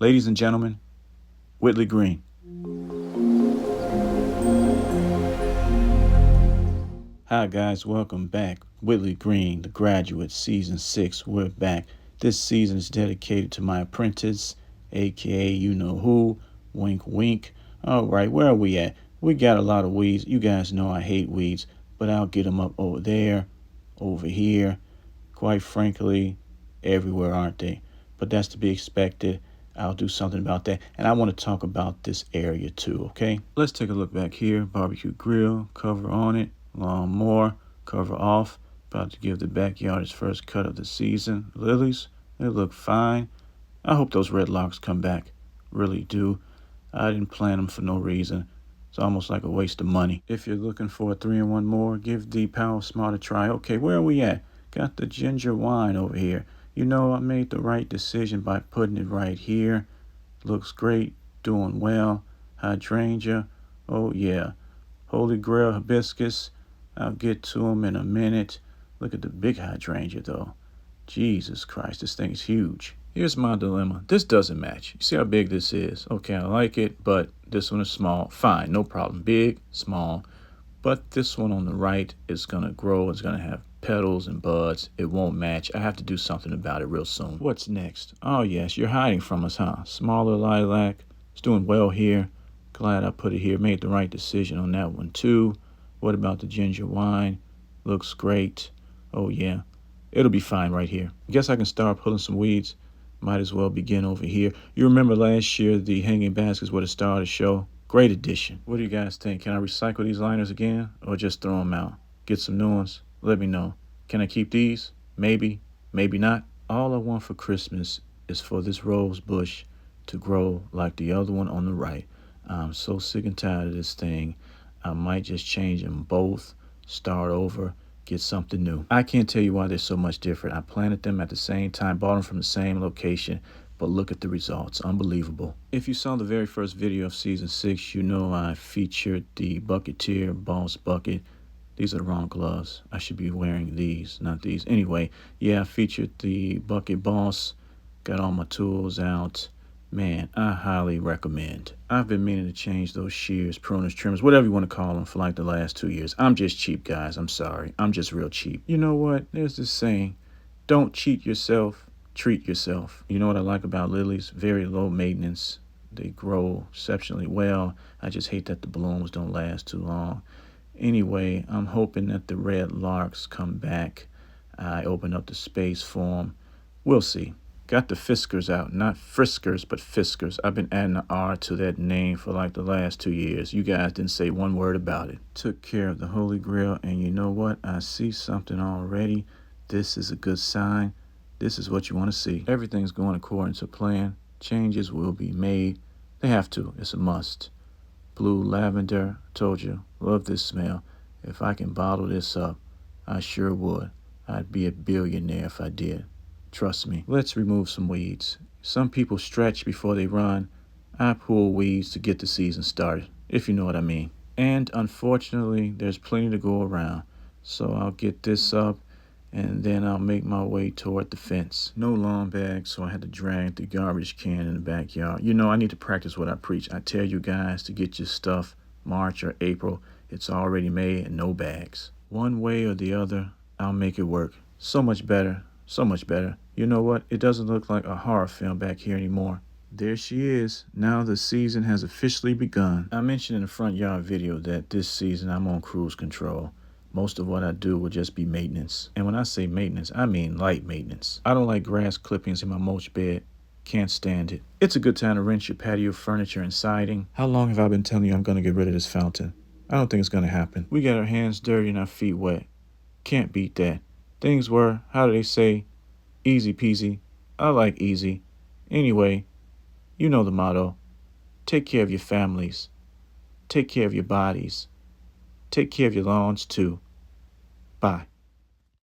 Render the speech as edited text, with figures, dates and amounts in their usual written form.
Ladies and gentlemen, Whitley Green. Hi guys, welcome back. Whitley Green, The Graduate, Season 6. We're back. This season is dedicated to my apprentice, aka you know who, wink wink. Alright, where are we at? We got a lot of weeds. You guys know I hate weeds, but I'll get them up over there, over here, quite frankly, everywhere, aren't they? But that's to be expected. I'll do something about that. And I want to talk about this area too, okay? Let's take a look back here. Barbecue grill, cover on it. Lawnmower, cover off. About to give the backyard its first cut of the season. Lilies, they look fine. I hope those red locks come back. Really do. I didn't plant them for no reason. It's almost like a waste of money. If you're looking for a 3-in-1 mower, give the Power Smart a try. Okay, where are we at? Got the ginger wine over here. You know, I made the right decision by putting it right here. Looks great, doing well. Hydrangea, oh yeah. Holy Grail hibiscus, I'll get to them in a minute. Look at the big hydrangea though. Jesus Christ, this thing is huge. Here's my dilemma. This doesn't match. You see how big this is? Okay, I like it, but this one is small. Fine, no problem. Big, small. But this one on the right is going to grow. It's going to have petals and buds. It won't match. I have to do something about it real soon. What's next? Oh, yes, you're hiding from us, huh? Smaller lilac. It's doing well here. Glad I put it here. Made the right decision on that one, too. What about the ginger wine? Looks great. Oh, yeah. It'll be fine right here. Guess I can start pulling some weeds. Might as well begin over here. You remember last year the hanging baskets were the star of the show? Great addition. What do you guys think? Can I recycle these liners again or just throw them out? Get some new ones? Let me know. Can I keep these? Maybe, maybe not. All I want for Christmas is for this rose bush to grow like the other one on the right. I'm so sick and tired of this thing. I might just change them both, start over, get something new. I can't tell you why they're so much different. I planted them at the same time, bought them from the same location, but look at the results. Unbelievable. If you saw the very first video of season 6, you know I featured the Bucketeer Boss Bucket. These are the wrong gloves. I should be wearing these, not these. Anyway, yeah, I featured the Bucket Boss. Got all my tools out. Man, I highly recommend. I've been meaning to change those shears, pruners, trimmers, whatever you want to call them, for like the last 2 years. I'm just cheap, guys. I'm sorry. I'm just real cheap. You know what? There's this saying, don't cheat yourself, treat yourself. You know what I like about lilies? Very low maintenance. They grow exceptionally well. I just hate that the blooms don't last too long. Anyway, I'm hoping that the red larks come back. I open up the space for them. We'll see. Got the Fiskars out, not Friskers, but Fiskars. I've been adding an R to that name for like the last 2 years. You guys didn't say one word about it. Took care of the Holy Grail, and you know what? I see something already. This is a good sign. This is what you want to see. Everything's going according to plan. Changes will be made. They have to. It's a must. Blue lavender. Told you. Love this smell. If I can bottle this up, I sure would. I'd be a billionaire if I did. Trust me. Let's remove some weeds. Some people stretch before they run. I pull weeds to get the season started, if you know what I mean. And unfortunately, there's plenty to go around. So I'll get this up, and then I'll make my way toward the fence. No lawn bag, so I had to drag the garbage can in the backyard. You know, I need to practice what I preach. I tell you guys to get your stuff March or April. It's already made and no bags. One way or the other, I'll make it work. So much better. So much better. You know what? It doesn't look like a horror film back here anymore. There she is. Now the season has officially begun. I mentioned in the front yard video that this season I'm on cruise control. Most of what I do will just be maintenance. And when I say maintenance, I mean light maintenance. I don't like grass clippings in my mulch bed. Can't stand it. It's a good time to rinse your patio furniture and siding. How long have I been telling you I'm going to get rid of this fountain? I don't think it's going to happen. We got our hands dirty and our feet wet. Can't beat that. Things were, how do they say, easy peasy. I like easy. Anyway, you know the motto. Take care of your families. Take care of your bodies. Take care of your lawns too. Bye.